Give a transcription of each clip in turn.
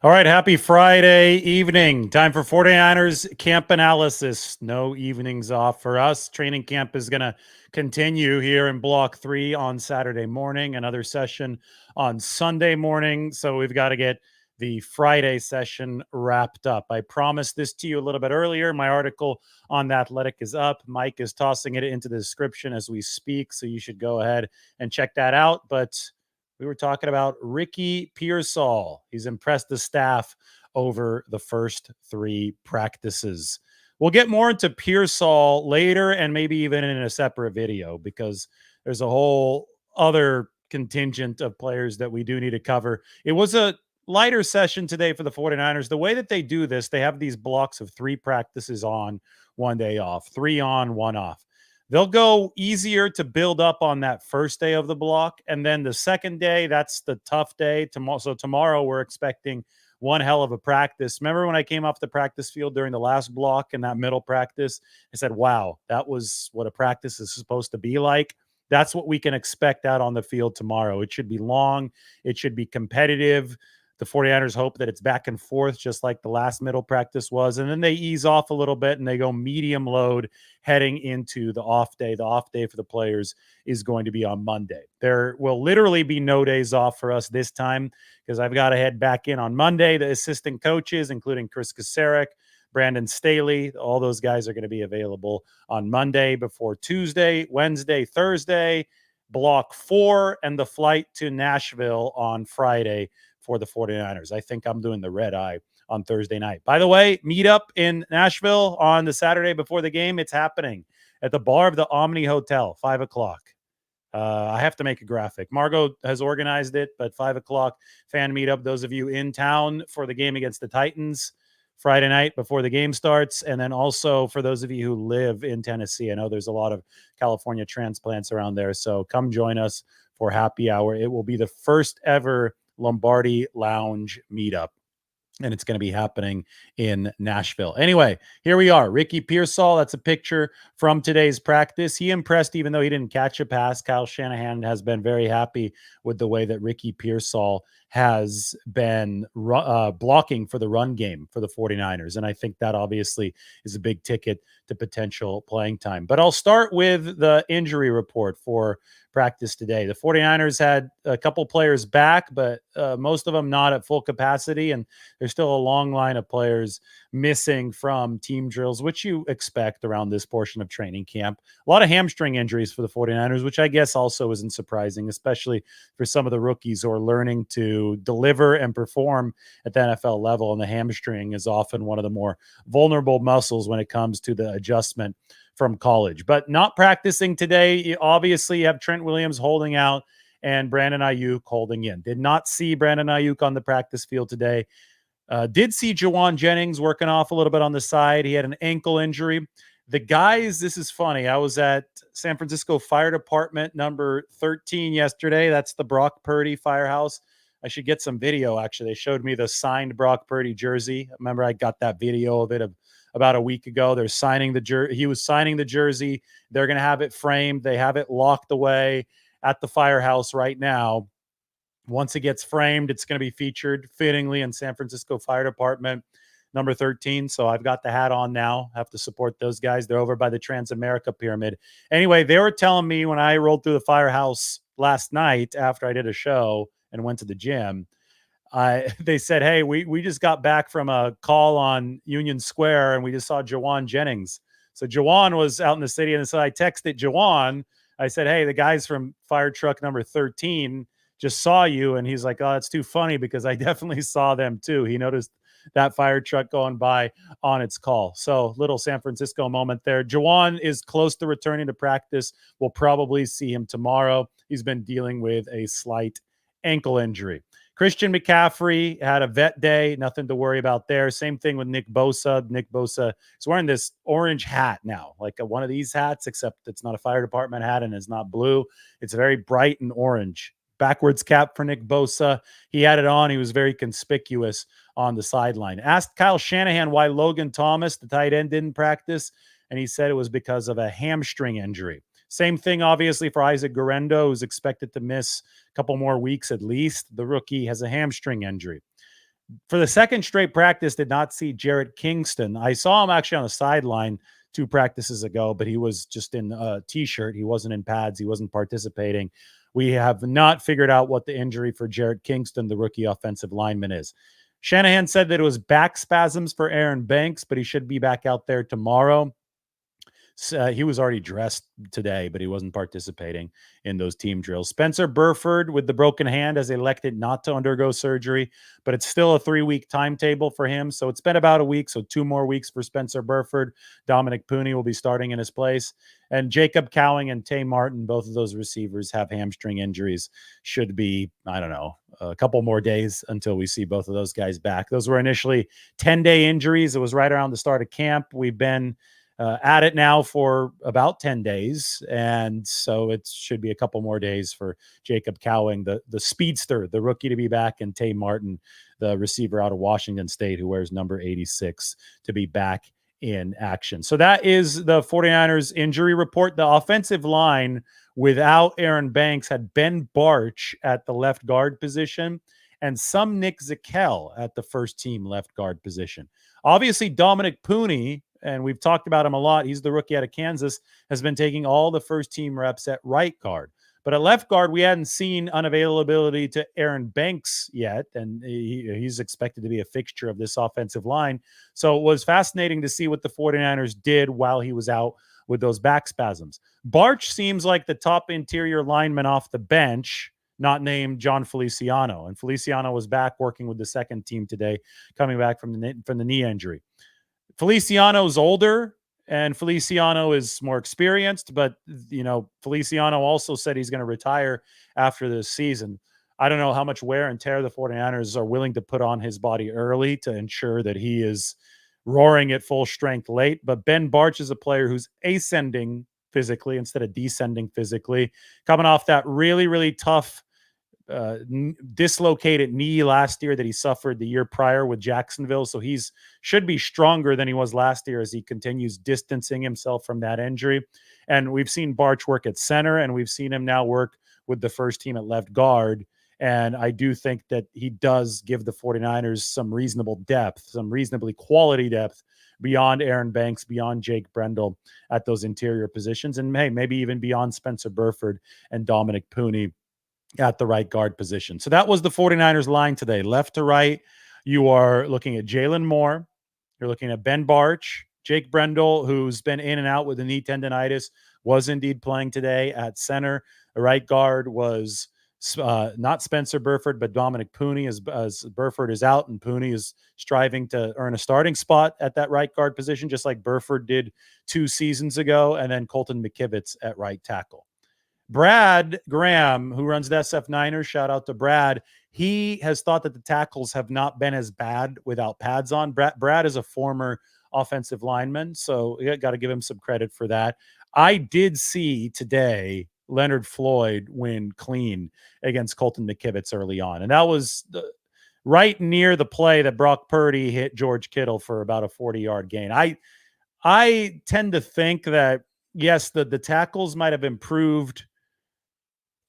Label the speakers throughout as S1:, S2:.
S1: All right, happy Friday evening. Time for 49ers camp analysis. No evenings off for us. Training camp is going to continue here in Block 3 on Saturday morning, another session on Sunday morning. So we've got to get the Friday session wrapped up. I promised this to you a little bit earlier. My article on The Athletic is up. Mike is tossing it into the description as we speak, so you should go ahead and check that out. But we were talking about Ricky Pearsall. He's impressed the staff over the first 3 practices. We'll get more into Pearsall later and maybe even in a separate video because there's a whole other contingent of players that we do need to cover. It was a lighter session today for the 49ers. The way that they do this, they have these blocks of 3 practices on, 1 day off, 3 on, 1 off. They'll go easier to build up on that first day of the block. And then the second day, that's the tough day. So tomorrow we're expecting one hell of a practice. Remember when I came off the practice field during the last block and that middle practice, I said, wow, that was what a practice is supposed to be like. That's what we can expect out on the field tomorrow. It should be long. It should be competitive. The 49ers hope that it's back and forth, just like the last middle practice was. And then they ease off a little bit and they go medium load heading into the off day. The off day for the players is going to be on Monday. There will literally be no days off for us this time because I've got to head back in on Monday. The assistant coaches, including Chris Kacerek, Brandon Staley, all those guys are going to be available on Monday before Tuesday, Wednesday, Thursday, block 4, and the flight to Nashville on Friday for the 49ers. I think I'm doing the red eye on Thursday night. By the way, meet up in Nashville on the Saturday before the game. It's happening at the bar of the Omni Hotel, 5 o'clock. I have to make a graphic. Margot has organized it, but 5 o'clock fan meetup. Those of you in town for the game against the Titans Friday night before the game starts. And then also for those of you who live in Tennessee, I know there's a lot of California transplants around there. So come join us for happy hour. It will be the first ever Lombardi Lounge meetup, and it's going to be happening in Nashville. Anyway, here we are. Ricky Pearsall, that's a picture from today's practice. He impressed even though he didn't catch a pass. Kyle Shanahan has been very happy with the way that Ricky Pearsall has been blocking for the run game for the 49ers. And I think that obviously is a big ticket to potential playing time. But I'll start with the injury report for practice today. The 49ers had a couple players back, but most of them not at full capacity. And there's still a long line of players missing from team drills, which you expect around this portion of training camp. A lot of hamstring injuries for the 49ers, which I guess also isn't surprising, especially for some of the rookies who are learning to deliver and perform at the NFL level. And the hamstring is often one of the more vulnerable muscles when it comes to the adjustment from college. But not practicing today. Obviously, you have Trent Williams holding out and Brandon Aiyuk holding in. Did not see Brandon Aiyuk on the practice field today. Did see Juwan Jennings working off a little bit on the side. He had an ankle injury. The guys, this is funny. I was at San Francisco Fire Department number 13 yesterday. That's the Brock Purdy firehouse. I should get some video, actually. They showed me the signed Brock Purdy jersey. Remember, I got that video of it about a week ago. They're signing the jersey. He was signing the jersey. They're going to have it framed. They have it locked away at the firehouse right now. Once it gets framed, it's going to be featured fittingly in San Francisco Fire Department number 13. So I've got the hat on now. Have to support those guys. They're over by the Transamerica Pyramid. Anyway, they were telling me when I rolled through the firehouse last night after I did a show and went to the gym, they said, hey, we just got back from a call on Union Square and we just saw Juwan Jennings. So Juwan was out in the city. And so I texted Juwan. I said, hey, the guys from fire truck number 13 just saw you. And he's like, oh, that's too funny because I definitely saw them too. He noticed that fire truck going by on its call. So little San Francisco moment there. Juwan is close to returning to practice. We'll probably see him tomorrow. He's been dealing with a slight ankle injury. Christian McCaffrey had a vet day. Nothing to worry about there. Same thing with Nick Bosa. Nick Bosa is wearing this orange hat now, like one of these hats, except it's not a fire department hat and it's not blue. It's very bright and orange. Backwards cap for Nick Bosa. He had it on. He was very conspicuous on the sideline. Asked Kyle Shanahan why Logan Thomas, the tight end, didn't practice, and he said it was because of a hamstring injury. Same thing, obviously, for Isaac Guerendo, who's expected to miss a couple more weeks at least. The rookie has a hamstring injury. For the second straight practice, did not see Jarrett Kingston. I saw him actually on the sideline 2 practices ago, but he was just in a t-shirt. He wasn't in pads. He wasn't participating. We have not figured out what the injury for Jarrett Kingston, the rookie offensive lineman, is. Shanahan said that it was back spasms for Aaron Banks, but he should be back out there tomorrow. He was already dressed today, but he wasn't participating in those team drills. Spencer Burford with the broken hand has elected not to undergo surgery, but it's still a 3-week timetable for him. So it's been about a week. So 2 more weeks for Spencer Burford. Dominic Pooney will be starting in his place. And Jacob Cowing and Tay Martin, both of those receivers have hamstring injuries. Should be, I don't know, a couple more days until we see both of those guys back. Those were initially 10-day injuries. It was right around the start of camp. We've been at it now for about 10 days. And so it should be a couple more days for Jacob Cowing, the speedster, the rookie, to be back, and Tay Martin, the receiver out of Washington State who wears number 86, to be back in action. So that is the 49ers injury report. The offensive line without Aaron Banks had Ben Barch at the left guard position and some Nick Zakel at the first team left guard position. Obviously, Dominic Pooney, and we've talked about him a lot, he's the rookie out of Kansas, has been taking all the first team reps at right guard. But at left guard, we hadn't seen unavailability to Aaron Banks yet, and he's expected to be a fixture of this offensive line. So it was fascinating to see what the 49ers did while he was out with those back spasms. Barch seems like the top interior lineman off the bench, not named John Feliciano. And Feliciano was back working with the second team today, coming back from the knee injury. Feliciano's older and Feliciano is more experienced, but Feliciano also said he's going to retire after this season. I don't know how much wear and tear the 49ers are willing to put on his body early to ensure that he is roaring at full strength late. But Ben Barch is a player who's ascending physically instead of descending physically, coming off that really, really tough dislocated knee last year that he suffered the year prior with Jacksonville. So he's should be stronger than he was last year as he continues distancing himself from that injury. And we've seen Barch work at center, and we've seen him now work with the first team at left guard. And I do think that he does give the 49ers some reasonable depth, some reasonably quality depth beyond Aaron Banks, beyond Jake Brendel at those interior positions. And hey, maybe even beyond Spencer Burford and Dominic Pooney at the right guard position. So that was the 49ers line today. Left to right, you are looking at Jalen Moore. You're looking at Ben Barch. Jake Brendel, who's been in and out with the knee tendonitis, was indeed playing today at center. The right guard was not Spencer Burford, but Dominic Pooney, as Burford is out, and Pooney is striving to earn a starting spot at that right guard position, just like Burford did 2 seasons ago, and then Colton McKivitz at right tackle. Brad Graham, who runs the SF Niners, shout out to Brad. He has thought that the tackles have not been as bad without pads on. Brad is a former offensive lineman, so you got to give him some credit for that. I did see today Leonard Floyd win clean against Colton McKivitz early on, and that was right near the play that Brock Purdy hit George Kittle for about a 40-yard gain. I tend to think that, yes, the tackles might have improved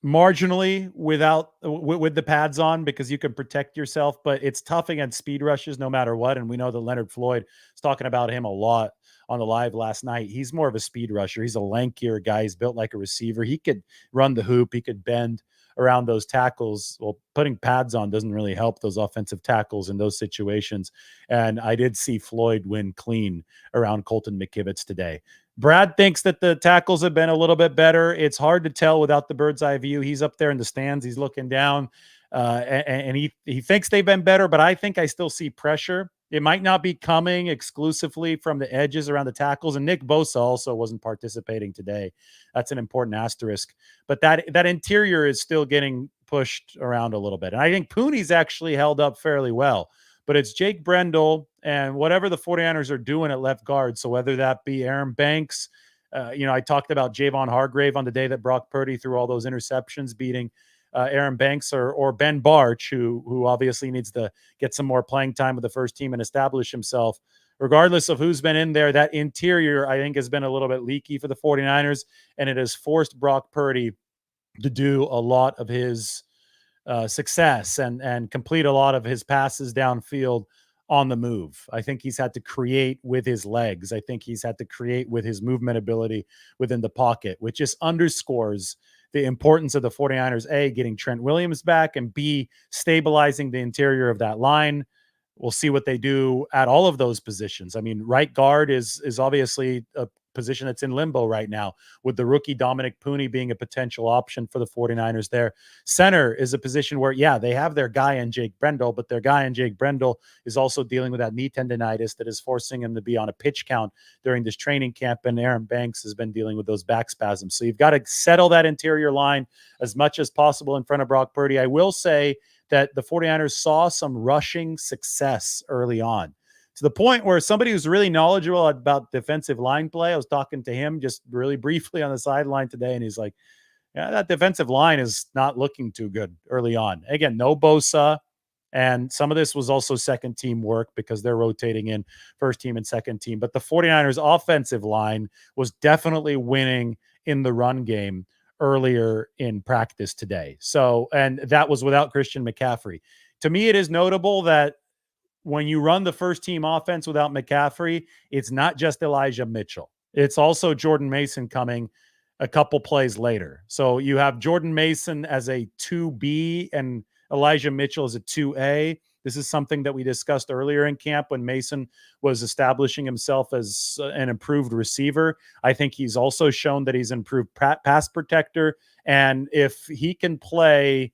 S1: marginally with the pads on because you can protect yourself, but it's tough against speed rushes no matter what. And we know that Leonard Floyd is talking about him a lot on the live last night. He's more of a speed rusher. He's a lankier guy. He's built like a receiver. He could run the hoop. He could bend around those tackles. Well, putting pads on doesn't really help those offensive tackles in those situations. And I did see Floyd win clean around Colton McKivitz today. Brad thinks that the tackles have been a little bit better. It's hard to tell without the bird's eye view. He's up there in the stands. He's looking down, and he thinks they've been better, but I think I still see pressure. It might not be coming exclusively from the edges around the tackles, and Nick Bosa also wasn't participating today. That's an important asterisk. But that interior is still getting pushed around a little bit. And I think Pooney's actually held up fairly well. But it's Jake Brendel and whatever the 49ers are doing at left guard. So whether that be Aaron Banks, I talked about Javon Hargrave on the day that Brock Purdy threw all those interceptions, beating Aaron Banks or Ben Barch, who obviously needs to get some more playing time with the first team and establish himself. Regardless of who's been in there, that interior, I think, has been a little bit leaky for the 49ers, and it has forced Brock Purdy to do a lot of his success and complete a lot of his passes downfield on the move. I think he's had to create with his legs. I think he's had to create with his movement ability within the pocket, which just underscores the importance of the 49ers, A, getting Trent Williams back, and B, stabilizing the interior of that line. We'll see what they do at all of those positions. I mean, right guard is obviously a position that's in limbo right now, with the rookie Dominic Pooney being a potential option for the 49ers there. Center is a position where, yeah, they have their guy in Jake Brendel, but their guy in Jake Brendel is also dealing with that knee tendonitis that is forcing him to be on a pitch count during this training camp, and Aaron Banks has been dealing with those back spasms. So you've got to settle that interior line as much as possible in front of Brock Purdy. I will say that the 49ers saw some rushing success early on, to the point where somebody who's really knowledgeable about defensive line play, I was talking to him just really briefly on the sideline today, and he's like, yeah, that defensive line is not looking too good early on. Again, no Bosa, and some of this was also second team work because they're rotating in first team and second team. But the 49ers offensive line was definitely winning in the run game earlier in practice today. So, and that was without Christian McCaffrey. To me, it is notable that when you run the first team offense without McCaffrey, it's not just Elijah Mitchell. It's also Jordan Mason coming a couple plays later. So you have Jordan Mason as a 2B and Elijah Mitchell as a 2A. This is something that we discussed earlier in camp when Mason was establishing himself as an improved receiver. I think he's also shown that he's improved pass protector. And if he can play,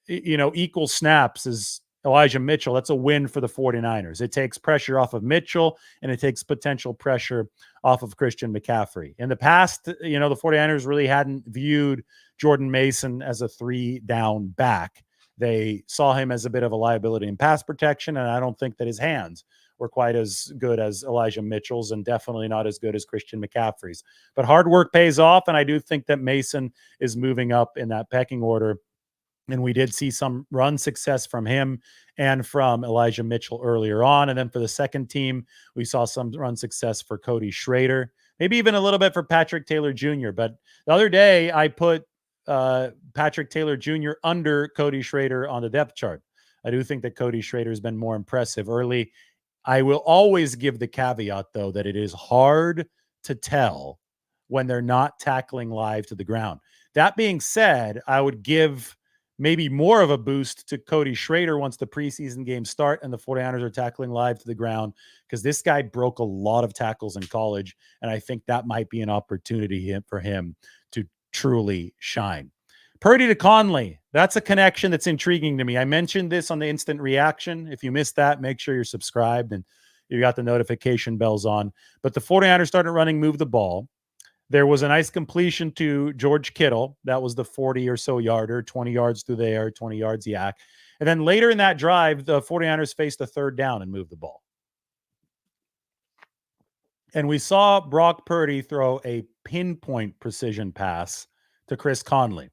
S1: equal snaps as Elijah Mitchell, that's a win for the 49ers. It takes pressure off of Mitchell, and it takes potential pressure off of Christian McCaffrey. In the past, the 49ers really hadn't viewed Jordan Mason as a 3-down back. They saw him as a bit of a liability in pass protection, and I don't think that his hands were quite as good as Elijah Mitchell's, and definitely not as good as Christian McCaffrey's. But hard work pays off, and I do think that Mason is moving up in that pecking order. And we did see some run success from him and from Elijah Mitchell earlier on. And then for the second team, we saw some run success for Cody Schrader, maybe even a little bit for Patrick Taylor Jr. But the other day, I put Patrick Taylor Jr. under Cody Schrader on the depth chart. I do think that Cody Schrader has been more impressive early. I will always give the caveat, though, that it is hard to tell when they're not tackling live to the ground. That being said, I would give maybe more of a boost to Cody Schrader once the preseason games start and the 49ers are tackling live to the ground, because this guy broke a lot of tackles in college, and I think that might be an opportunity for him to truly shine. Purdy to Conley, that's a connection that's intriguing to me. I mentioned this on the instant reaction. If you missed that, make sure you're subscribed and you got the notification bells on. But the 49ers started running move the ball. There was a nice completion to George Kittle. That was the 40 or so yarder, 20 yards through the air, 20 yards yak. And then later in that drive, the 49ers faced a third down and moved the ball. And we saw Brock Purdy throw a pinpoint precision pass to Chris Conley.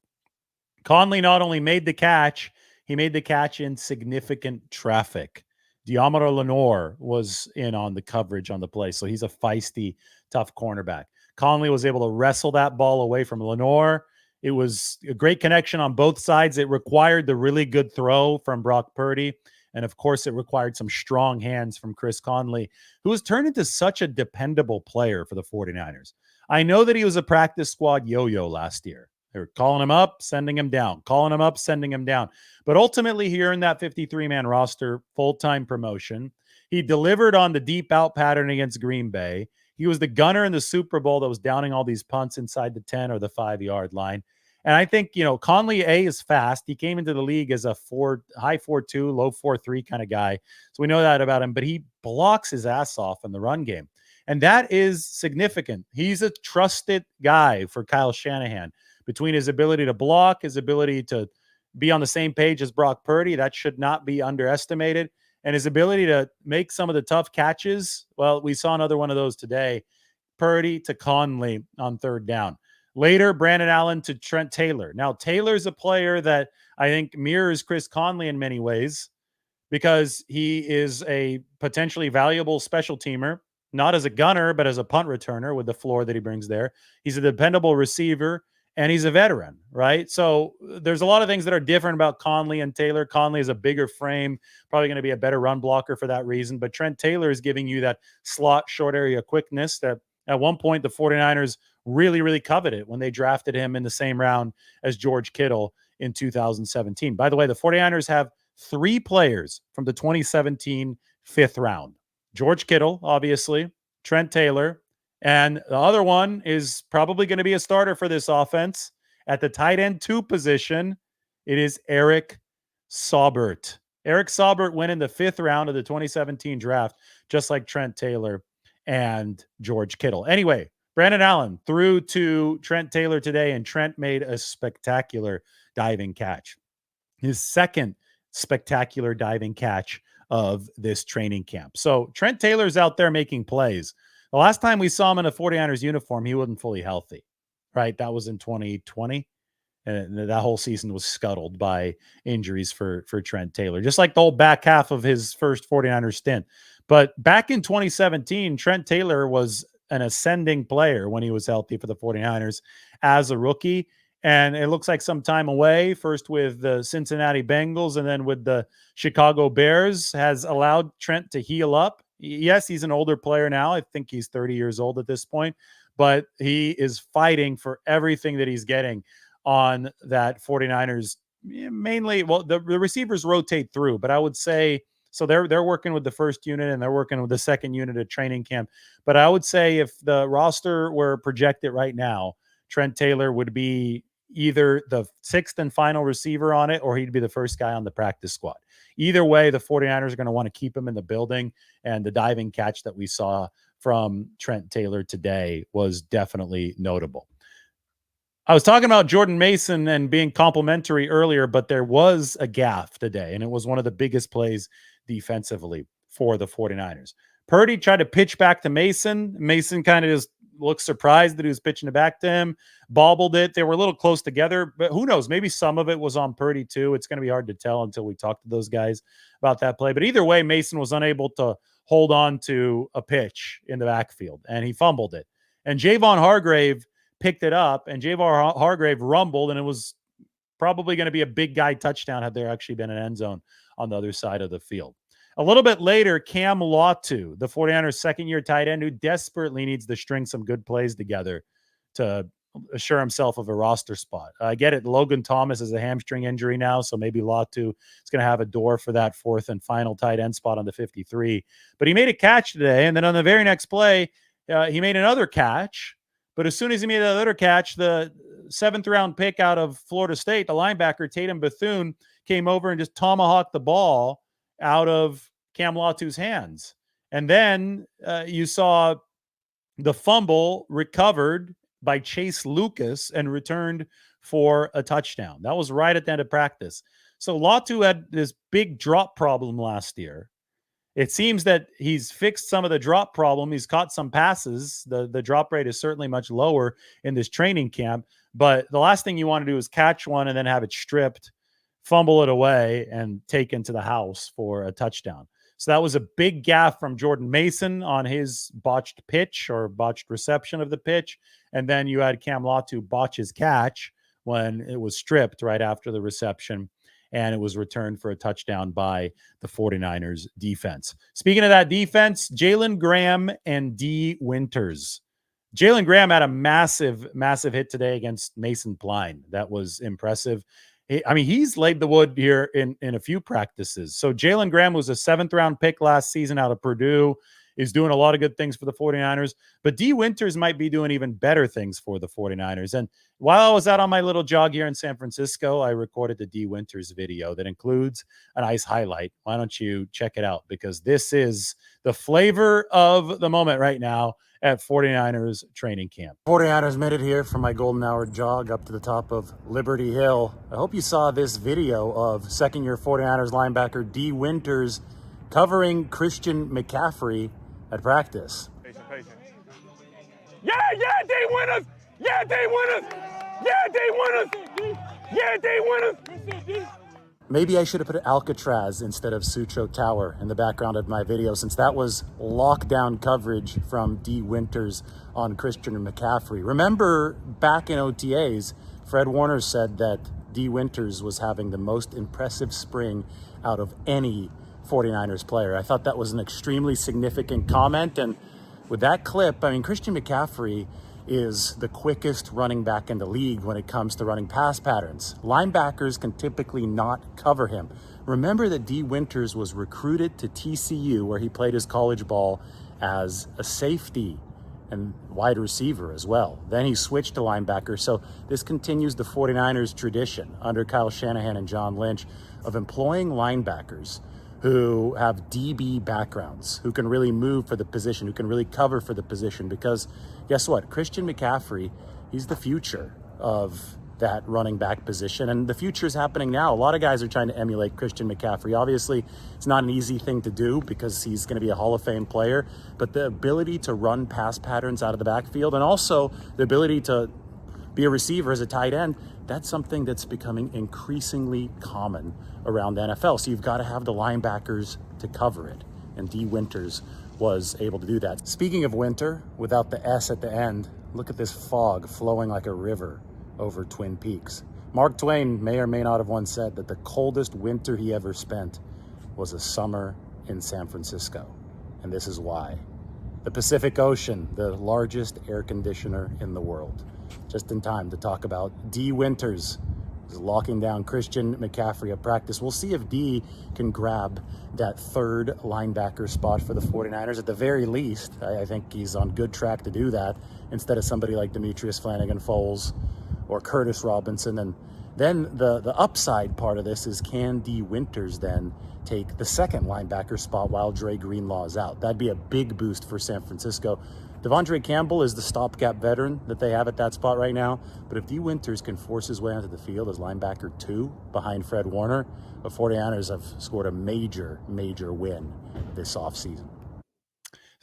S1: Conley not only made the catch, he made the catch in significant traffic. Diamara Lenore was in on the coverage on the play, so he's a feisty, tough cornerback. Conley was able to wrestle that ball away from Lenore. It was a great connection on both sides. It required the really good throw from Brock Purdy. And of course, it required some strong hands from Chris Conley, who has turned into such a dependable player for the 49ers. I know that he was a practice squad yo-yo last year. They were calling him up, sending him down, calling him up, sending him down. But ultimately, he earned that 53-man roster full-time promotion. He delivered on the deep out pattern against Green Bay. He was the gunner in the Super Bowl that was downing all these punts inside the 10 or the 5-yard line. And I think, Conley, A, is fast. He came into the league as a high 4.2, low 4.3 kind of guy. So we know that about him, but he blocks his ass off in the run game. And that is significant. He's a trusted guy for Kyle Shanahan. Between his ability to block, his ability to be on the same page as Brock Purdy, that should not be underestimated. And his ability to make some of the tough catches, well, we saw another one of those today. Purdy to Conley on third down. Later, Brandon Allen to Trent Taylor. Now, Taylor's a player that I think mirrors Chris Conley in many ways, because he is a potentially valuable special teamer, not as a gunner, but as a punt returner with the floor that he brings there. He's a dependable receiver, and he's a veteran, right? So there's a lot of things that are different about Conley and Taylor. Conley is a bigger frame, probably going to be a better run blocker for that reason. But Trent Taylor is giving you that slot short area quickness that at one point the 49ers really, really coveted when they drafted him in the same round as George Kittle in 2017. By the way, the 49ers have 3 players from the 2017 fifth round. George Kittle, obviously, Trent Taylor, and the other one is probably going to be a starter for this offense. At the tight end 2 position, it is Eric Saubert. Eric Saubert went in the 5th round of the 2017 draft, just like Trent Taylor and George Kittle. Anyway, Brandon Allen threw to Trent Taylor today, and Trent made a spectacular diving catch. His second spectacular diving catch of this training camp. So Trent Taylor's out there making plays. The last time we saw him in a 49ers uniform, he wasn't fully healthy, right? That was in 2020. And that whole season was scuttled by injuries for Trent Taylor, just like the whole back half of his first 49ers stint. But back in 2017, Trent Taylor was an ascending player when he was healthy for the 49ers as a rookie. And it looks like some time away, first with the Cincinnati Bengals and then with the Chicago Bears, has allowed Trent to heal up. Yes, he's an older player now. I think he's 30 years old at this point, but he is fighting for everything that he's getting on that 49ers. Mainly, well, the receivers rotate through, but I would say, so they're working with the first unit and they're working with the second unit at training camp. But I would say if the roster were projected right now, Trent Taylor would be either the 6th and final receiver on it, or he'd be the first guy on the practice squad. Either way, the 49ers are going to want to keep him in the building, and the diving catch that we saw from Trent Taylor today was definitely notable. I was talking about Jordan Mason and being complimentary earlier, but there was a gaffe today, and it was one of the biggest plays defensively for the 49ers. Purdy tried to pitch back to Mason. Mason kind of just looked surprised that he was pitching it back to him, bobbled it. They were a little close together, but who knows? Maybe some of it was on Purdy too. It's going to be hard to tell until we talk to those guys about that play. But either way, Mason was unable to hold on to a pitch in the backfield, and he fumbled it. And Javon Hargrave picked it up, and Javon Hargrave rumbled, and it was probably going to be a big guy touchdown had there actually been an end zone on the other side of the field. A little bit later, Cam Latu, the 49ers second-year tight end who desperately needs to string some good plays together to assure himself of a roster spot. I get it. Logan Thomas has a hamstring injury now, so maybe Latu is going to have a door for that 4th and final tight end spot on the 53. But he made a catch today, and then on the very next play, he made another catch. But as soon as he made that other catch, the 7th-round pick out of Florida State, the linebacker Tatum Bethune, came over and just tomahawked the ball out of Cam Latu's hands. And then you saw the fumble recovered by Chase Lucas and returned for a touchdown. That was right at the end of practice. So Latu had this big drop problem last year. It seems that he's fixed some of the drop problem. He's caught some passes. The drop rate is certainly much lower in this training camp. But the last thing you want to do is catch one and then have it stripped, fumble it away, and taken to the house for a touchdown. So that was a big gaffe from Jordan Mason on his botched pitch or botched reception of the pitch. And then you had Cam Latu botch his catch when it was stripped right after the reception, and it was returned for a touchdown by the 49ers defense. Speaking of that defense, Jalen Graham and D. Winters. Jalen Graham had a massive, massive hit today against Mason Pline. That was impressive. I mean, he's laid the wood here in a few practices. So Jalen Graham was a 7th-round pick last season out of Purdue, is doing a lot of good things for the 49ers. But D. Winters might be doing even better things for the 49ers. And while I was out on my little jog here in San Francisco, I recorded the D. Winters video that includes a nice highlight. Why don't you check it out? Because this is the flavor of the moment right now at 49ers training camp. 49ers made it here from my golden hour jog up to the top of Liberty Hill. I hope you saw this video of second-year 49ers linebacker D. Winters covering Christian McCaffrey at practice.
S2: Patient. Yeah, they winners! Yeah, they winners! Yeah, they winners! Yeah, they winners!
S1: Maybe I should have put Alcatraz instead of Sutro Tower in the background of my video, since that was lockdown coverage from D. Winters on Christian McCaffrey. Remember back in OTAs, Fred Warner said that D. Winters was having the most impressive spring out of any 49ers player. I thought that was an extremely significant comment. And with that clip, I mean, Christian McCaffrey is the quickest running back in the league when it comes to running pass patterns. Linebackers can typically not cover him. Remember that D. Winters was recruited to TCU, where he played his college ball as a safety and wide receiver as well. Then he switched to linebacker. So this continues the 49ers tradition under Kyle Shanahan and John Lynch of employing linebackers who have DB backgrounds, who can really move for the position, who can really cover for the position. Because guess what? Christian McCaffrey, he's the future of that running back position. And the future is happening now. A lot of guys are trying to emulate Christian McCaffrey. Obviously, it's not an easy thing to do because he's going to be a Hall of Fame player. But the ability to run pass patterns out of the backfield, and also the ability to be a receiver as a tight end, that's something that's becoming increasingly common around the NFL. So you've got to have the linebackers to cover it. And D. Winters was able to do that. Speaking of winter, without the S at the end, look at this fog flowing like a river over Twin Peaks. Mark Twain may or may not have once said that the coldest winter he ever spent was a summer in San Francisco. And this is why. The Pacific Ocean, the largest air conditioner in the world. Just in time to talk about D. Winters is locking down Christian McCaffrey at practice. We'll see if D can grab that third linebacker spot for the 49ers. At the very least, I think he's on good track to do that instead of somebody like Demetrius Flanagan-Foles or Curtis Robinson. And then the upside part of this is, can D. Winters then take the second linebacker spot while Dre Greenlaw is out? That'd be a big boost for San Francisco. Devondre Campbell is the stopgap veteran that they have at that spot right now. But if D. Winters can force his way onto the field as linebacker 2 behind Fred Warner, the 49ers have scored a major, major win this offseason.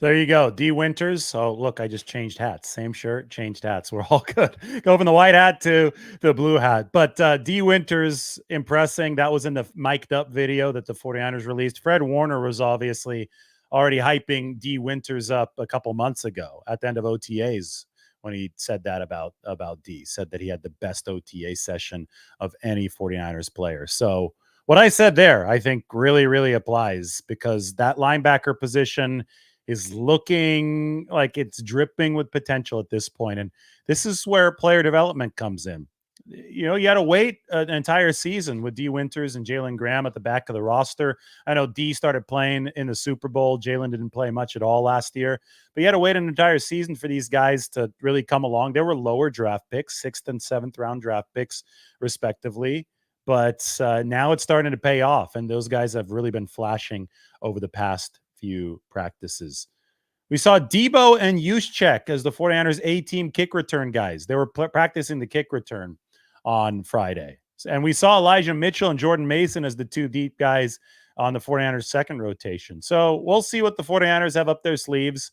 S1: There you go. D. Winters. Oh, look, I just changed hats. Same shirt, changed hats. We're all good. Go from the white hat to the blue hat. But D. Winters impressing. That was in the mic'd up video that the 49ers released. Fred Warner was obviously already hyping D. Winters up a couple months ago at the end of OTAs when he said that about D. Said that he had the best OTA session of any 49ers player. So what I said there, I think really, really applies, because that linebacker position is looking like it's dripping with potential at this point. And this is where player development comes in. You know, you had to wait an entire season with D. Winters and Jalen Graham at the back of the roster. I know D started playing in the Super Bowl. Jalen didn't play much at all last year, but you had to wait an entire season for these guys to really come along. There were lower draft picks, 6th and 7th round draft picks, respectively. But now it's starting to pay off, and those guys have really been flashing over the past few practices. We saw Debo and Juszczyk as the 49ers A-team kick return guys. They were practicing the kick return on Friday. And we saw Elijah Mitchell and Jordan Mason as the 2 deep guys on the 49ers second rotation. So we'll see what the 49ers have up their sleeves.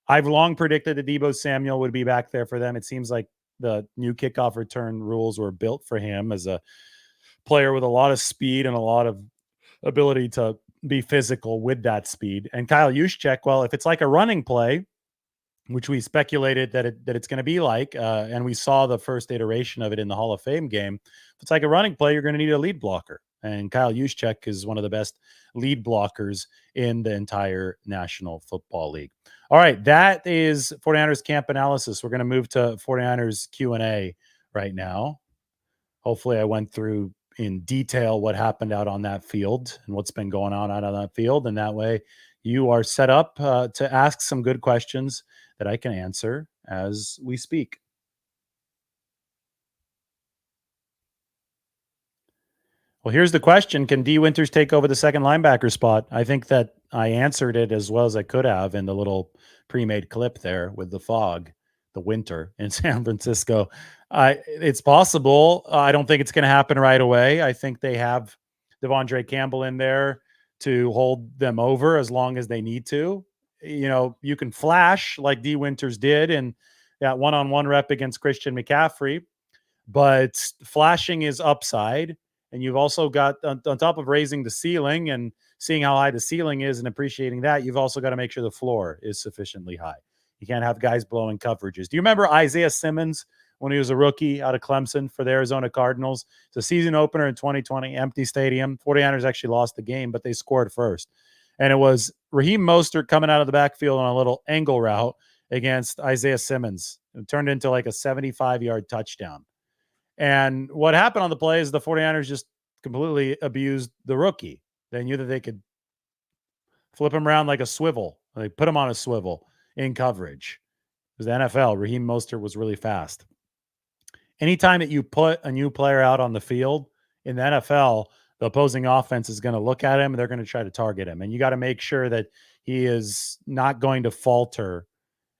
S1: I've long predicted that Deebo Samuel would be back there for them. It seems like the new kickoff return rules were built for him as a player with a lot of speed and a lot of ability to be physical with that speed. And Kyle Juszczyk, well, if it's like a running play, which we speculated that it's going to be like, and we saw the first iteration of it in the Hall of Fame game. If it's like a running play, you're going to need a lead blocker. And Kyle Juszczyk is one of the best lead blockers in the entire National Football League. All right, that is 49ers camp analysis. We're going to move to 49ers Q&A right now. Hopefully I went through in detail what happened out on that field and what's been going on out on that field. And that way you are set up to ask some good questions that I can answer as we speak. Well, here's the question. Can D. Winters take over the second linebacker spot? I think that I answered it as well as I could have in the little pre-made clip there with the fog, the winter in San Francisco. It's possible. I don't think it's going to happen right away. I think they have Devondre Campbell in there to hold them over as long as they need to. You know, you can flash like D. Winters did in that one-on-one rep against Christian McCaffrey, but flashing is upside And you've also got, on top of raising the ceiling and seeing how high the ceiling is and appreciating that, you've also got to make sure the floor is sufficiently high. You can't have guys blowing coverages. Do you remember Isaiah Simmons when he was a rookie out of Clemson for the Arizona Cardinals? It's a season opener in 2020, empty stadium. 49ers actually lost the game, but they scored first. And it was Raheem Mostert coming out of the backfield on a little angle route against Isaiah Simmons. It turned into like a 75-yard touchdown. And what happened on the play is the 49ers just completely abused the rookie. They knew that they could flip him around like a swivel. They put him on a swivel in coverage. It was the NFL. Raheem Mostert was really fast. Anytime that you put a new player out on the field in the NFL, the opposing offense is going to look at him and they're going to try to target him. And you got to make sure that he is not going to falter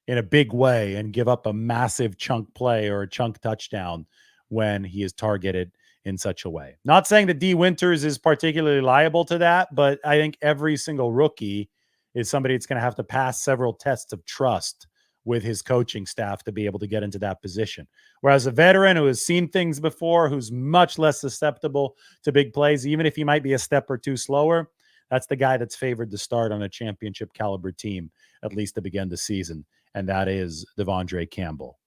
S1: in a big way and give up a massive chunk play or a chunk touchdown when he is targeted in such a way. Not saying that D. Winters is particularly liable to that, but I think every single rookie is somebody that's going to have to pass several tests of trust with his coaching staff to be able to get into that position. Whereas a veteran who has seen things before, who's much less susceptible to big plays, even if he might be a step or two slower, that's the guy that's favored to start on a championship caliber team, at least to begin the season. And that is Devondre Campbell.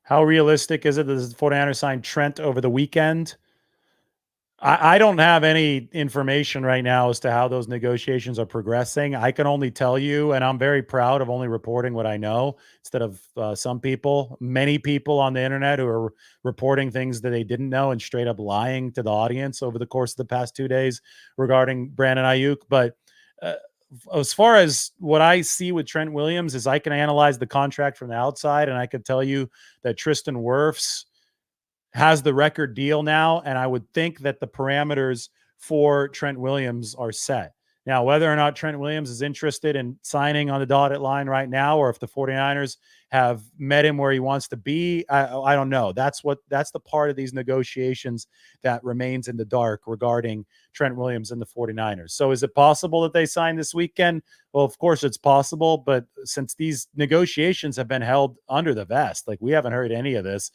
S1: How realistic is it that the 49ers signed Trent over the weekend? I don't have any information right now as to how those negotiations are progressing. I can only tell you, and I'm very proud of only reporting what I know instead of many people on the internet who are reporting things that they didn't know and straight up lying to the audience over the course of the past 2 days regarding Brandon Aiyuk. But as far as what I see with Trent Williams is I can analyze the contract from the outside, and I can tell you that Tristan Wirfs has the record deal now, and I would think that the parameters for Trent Williams are set. Now, whether or not Trent Williams is interested in signing on the dotted line right now, or if the 49ers have met him where he wants to be, I don't know. That's the part of these negotiations that remains in the dark regarding Trent Williams and the 49ers. So is it possible that they sign this weekend? Well, of course it's possible, but since these negotiations have been held under the vest, like we haven't heard any of this.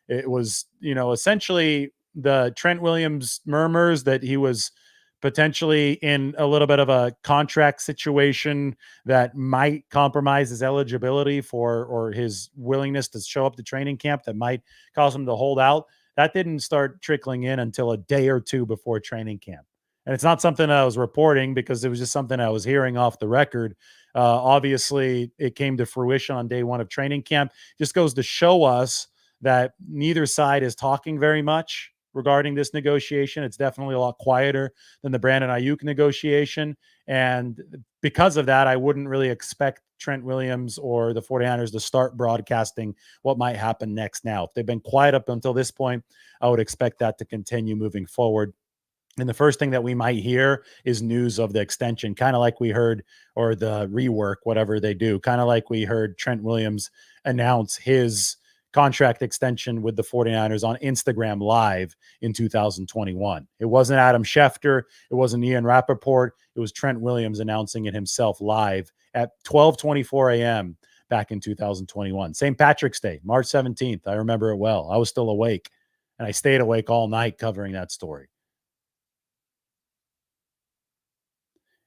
S1: It was, essentially the Trent Williams murmurs that he was potentially in a little bit of a contract situation that might compromise his eligibility or his willingness to show up to training camp, that might cause him to hold out. That didn't start trickling in until a day or two before training camp. And it's not something I was reporting because it was just something I was hearing off the record. Obviously, it came to fruition on day one of training camp. Just goes to show us that neither side is talking very much regarding this negotiation. It's definitely a lot quieter than the Brandon Aiyuk negotiation. And because of that, I wouldn't really expect Trent Williams or the 49ers to start broadcasting what might happen next now. If they've been quiet up until this point, I would expect that to continue moving forward. And the first thing that we might hear is news of the extension, kind of like we heard, or the rework, whatever they do, kind of like we heard Trent Williams announce his contract extension with the 49ers on Instagram Live in 2021. It wasn't Adam Schefter. It wasn't Ian Rappaport. It was Trent Williams announcing it himself live at 12:24 a.m. back in 2021. St. Patrick's Day, March 17th. I remember it well. I was still awake, and I stayed awake all night covering that story.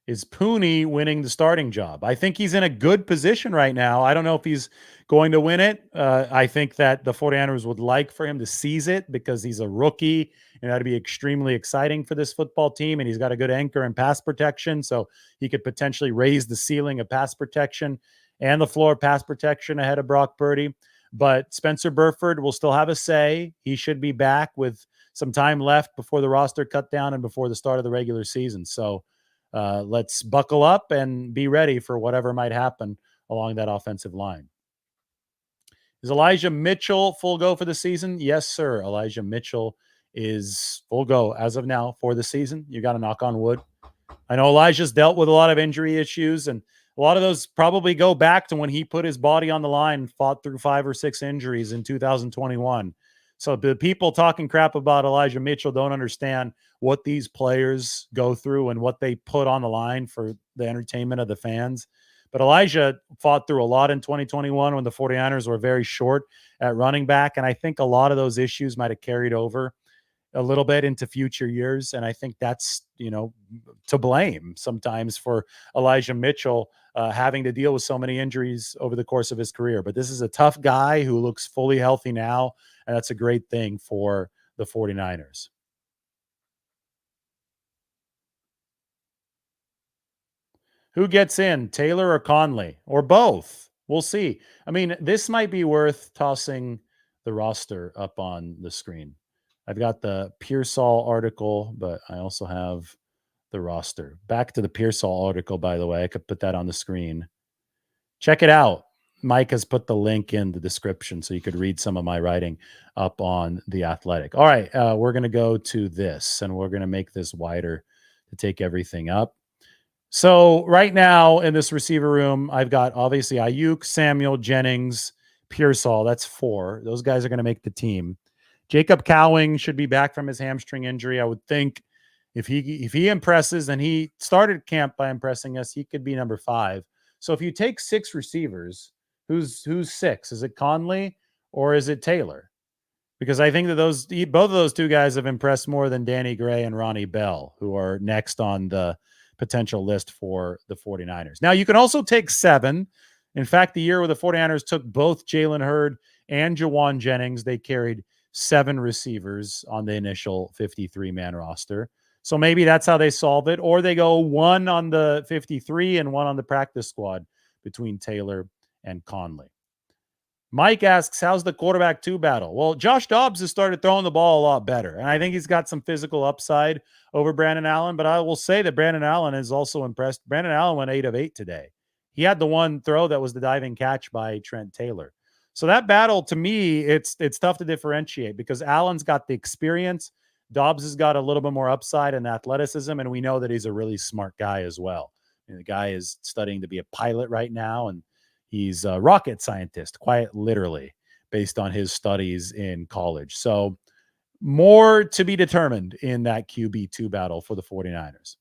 S1: Is Pooney winning the starting job? I think he's in a good position right now. I don't know if he's going to win it. I think that the 49ers would like for him to seize it because he's a rookie, and that'd be extremely exciting for this football team. And he's got a good anchor and pass protection, so he could potentially raise the ceiling of pass protection and the floor of pass protection ahead of Brock Purdy. But Spencer Burford will still have a say. He should be back with some time left before the roster cut down and before the start of the regular season. So let's buckle up and be ready for whatever might happen along that offensive line. Is Elijah Mitchell full go for the season? Yes, sir. Elijah Mitchell is full go as of now for the season. You got to knock on wood. I know Elijah's dealt with a lot of injury issues, and a lot of those probably go back to when he put his body on the line and fought through 5 or 6 injuries in 2021. So the people talking crap about Elijah Mitchell don't understand what these players go through and what they put on the line for the entertainment of the fans. But Elijah fought through a lot in 2021 when the 49ers were very short at running back. And I think a lot of those issues might have carried over a little bit into future years. And I think that's, to blame sometimes for Elijah Mitchell having to deal with so many injuries over the course of his career. But this is a tough guy who looks fully healthy now. And that's a great thing for the 49ers. Who gets in, Taylor or Conley, or both? We'll see. I mean, this might be worth tossing the roster up on the screen. I've got the Pearsall article, but I also have the roster. Back to the Pearsall article, by the way. I could put that on the screen. Check it out. Mike has put the link in the description so you could read some of my writing up on The Athletic. All right, we're going to go to this, and we're going to make this wider to take everything up. So right now in this receiver room, I've got obviously Aiyuk, Samuel, Jennings, Pearsall. That's 4. Those guys are going to make the team. Jacob Cowing should be back from his hamstring injury. I would think if he impresses, and he started camp by impressing us, he could be number 5. So if you take 6 receivers, who's 6? Is it Conley or is it Taylor? Because I think that both of those 2 guys have impressed more than Danny Gray and Ronnie Bell, who are next on the potential list for the 49ers. Now, you can also take 7. In fact, the year where the 49ers took both Jalen Hurd and Jawan Jennings, they carried 7 receivers on the initial 53-man roster. So maybe that's how they solve it. Or they go 1 on the 53 and 1 on the practice squad between Taylor and Conley. Mike asks, how's the quarterback 2 battle? Well, Josh Dobbs has started throwing the ball a lot better, and I think he's got some physical upside over Brandon Allen, but I will say that Brandon Allen is also impressed. Brandon Allen went 8 of 8 today. He had the one throw that was the diving catch by Trent Taylor. So that battle, to me, it's tough to differentiate because Allen's got the experience. Dobbs has got a little bit more upside and athleticism, and we know that he's a really smart guy as well. And the guy is studying to be a pilot right now, and he's a rocket scientist, quite literally, based on his studies in college. So more to be determined in that QB2 battle for the 49ers.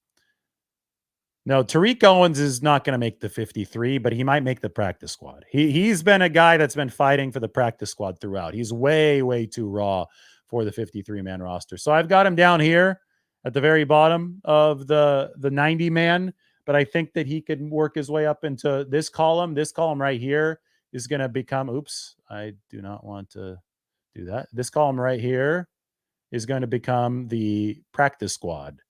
S1: No, Tariq Owens is not going to make the 53, but he might make the practice squad. He's been a guy that's been fighting for the practice squad throughout. He's way, way too raw for the 53-man roster. So I've got him down here at the very bottom of the 90-man, but I think that he could work his way up into this column. This column right here is going to become, oops, I do not want to do that. This column right here is going to become the practice squad.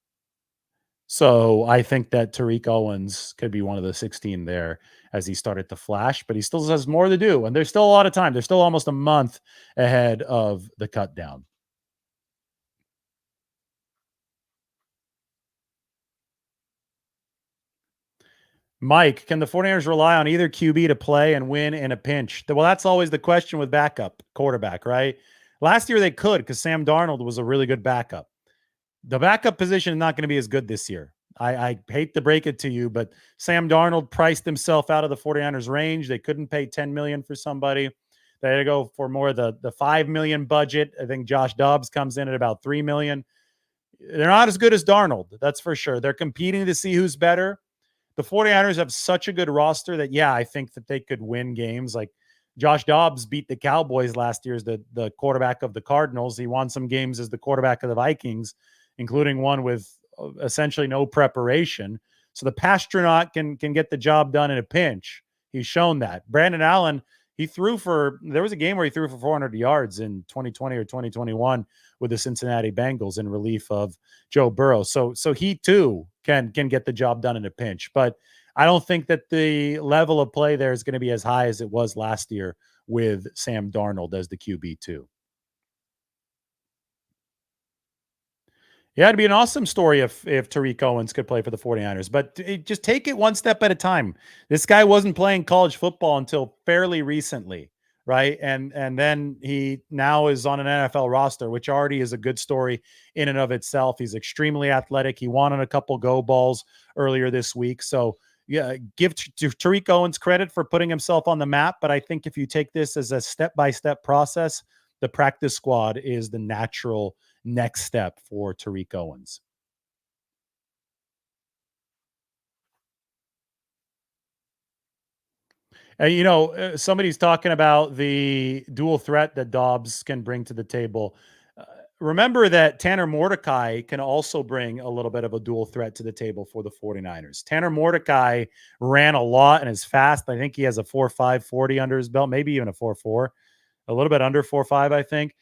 S1: So I think that Tariq Owens could be one of the 16 there as he started to flash, but he still has more to do. And there's still a lot of time. There's still almost a month ahead of the cut down. Mike, can the 49ers rely on either QB to play and win in a pinch? Well, that's always the question with backup quarterback, right? Last year they could because Sam Darnold was a really good backup. The backup position is not going to be as good this year. I hate to break it to you, but Sam Darnold priced himself out of the 49ers range. They couldn't pay $10 million for somebody. They had to go for more of the $5 million budget. I think Josh Dobbs comes in at about $3 million. They're not as good as Darnold, that's for sure. They're competing to see who's better. The 49ers have such a good roster that, I think that they could win games. Like Josh Dobbs beat the Cowboys last year as the quarterback of the Cardinals. He won some games as the quarterback of the Vikings, including one with essentially no preparation. So the Pastronaut can get the job done in a pinch. He's shown that. Brandon Allen, there was a game where he threw for 400 yards in 2020 or 2021 with the Cincinnati Bengals in relief of Joe Burrow. So he too can get the job done in a pinch. But I don't think that the level of play there is going to be as high as it was last year with Sam Darnold as the QB2. Yeah, it'd be an awesome story if Tariq Owens could play for the 49ers, but just take it one step at a time. This guy wasn't playing college football until fairly recently, right? And then he now is on an NFL roster, which already is a good story in and of itself. He's extremely athletic. He won on a couple go balls earlier this week. So yeah, give Tariq Owens credit for putting himself on the map. But I think if you take this as a step-by-step process, the practice squad is the natural next step for Tariq Owens. Somebody's talking about the dual threat that Dobbs can bring to the table. Uh, Remember that Tanner Mordecai can also bring a little bit of a dual threat to the table for the 49ers. Tanner Mordecai ran a lot and is fast. I think he has a 4.5 40 under his belt, maybe even a 4.4, a little bit under 4.5, I think.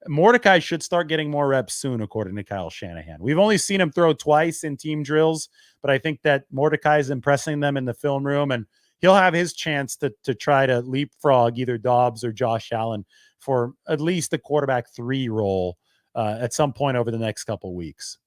S1: Mordecai should start getting more reps soon, according to Kyle Shanahan. We've only seen him throw twice in team drills, but I think that Mordecai is impressing them in the film room, and he'll have his chance to try to leapfrog either Dobbs or Josh Allen for at least the quarterback 3 role at some point over the next couple weeks.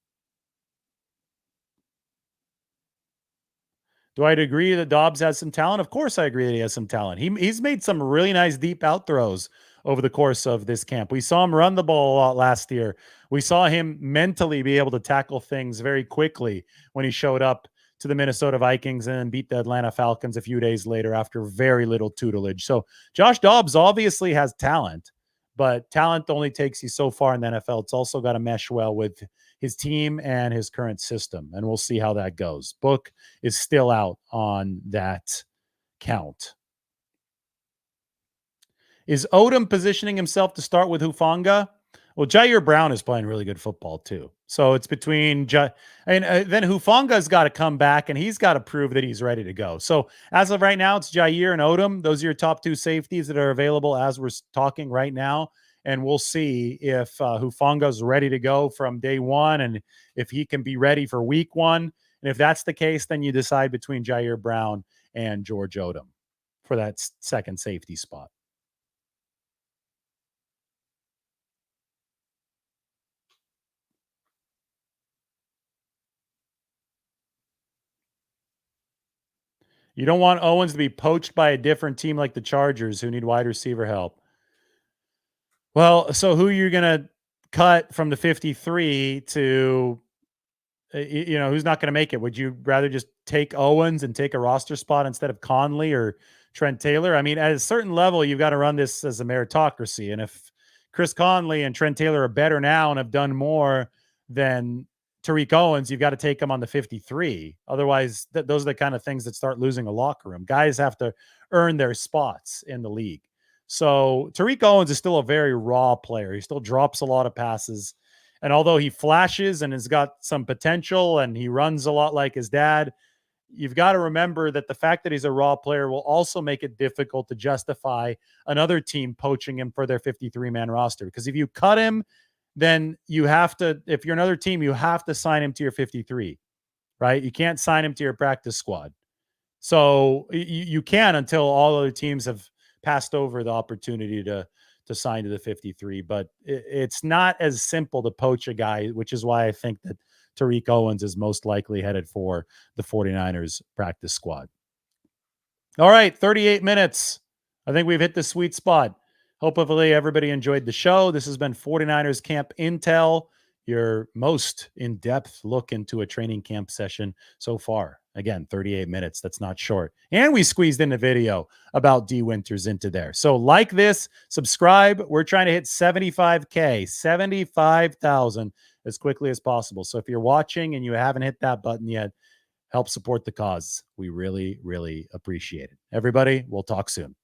S1: Do I agree that Dobbs has some talent? Of course, I agree that he has some talent. He's made some really nice deep out throws over the course of this camp. We saw him run the ball a lot last year. We saw him mentally be able to tackle things very quickly when he showed up to the Minnesota Vikings and then beat the Atlanta Falcons a few days later after very little tutelage. So Josh Dobbs obviously has talent, but talent only takes you so far in the NFL. It's also got to mesh well with his team and his current system, and we'll see how that goes. Book is still out on that count. Is Odom positioning himself to start with Hufanga? Well, Jair Brown is playing really good football too. So it's between then Hufanga's got to come back and he's got to prove that he's ready to go. So as of right now, it's Jair and Odom. Those are your top 2 safeties that are available as we're talking right now. And we'll see if Hufanga's ready to go from day 1 and if he can be ready for week 1. And if that's the case, then you decide between Jair Brown and George Odom for that second safety spot. You don't want Owens to be poached by a different team like the Chargers who need wide receiver help. Well, so who are you going to cut from the 53 to, who's not going to make it? Would you rather just take Owens and take a roster spot instead of Conley or Trent Taylor? I mean, at a certain level, you've got to run this as a meritocracy. And if Chris Conley and Trent Taylor are better now and have done more than Tariq Owens, you've got to take him on the 53. Otherwise, those are the kind of things that start losing a locker room. Guys have to earn their spots in the league. So Tariq Owens is still a very raw player. He still drops a lot of passes. And although he flashes and has got some potential and he runs a lot like his dad, you've got to remember that the fact that he's a raw player will also make it difficult to justify another team poaching him for their 53-man roster. Because if you cut him, then you have to, if you're another team, you have to sign him to your 53, right? You can't sign him to your practice squad. So you can until all other teams have passed over the opportunity to sign to the 53, but it's not as simple to poach a guy, which is why I think that Tariq Owens is most likely headed for the 49ers practice squad. All right, 38 minutes. I think we've hit the sweet spot. Hopefully everybody enjoyed the show. This has been 49ers Camp Intel, your most in-depth look into a training camp session so far. Again, 38 minutes. That's not short. And we squeezed in a video about D Winters into there. So like this, subscribe. We're trying to hit 75K, 75,000 as quickly as possible. So if you're watching and you haven't hit that button yet, help support the cause. We really, really appreciate it. Everybody, we'll talk soon.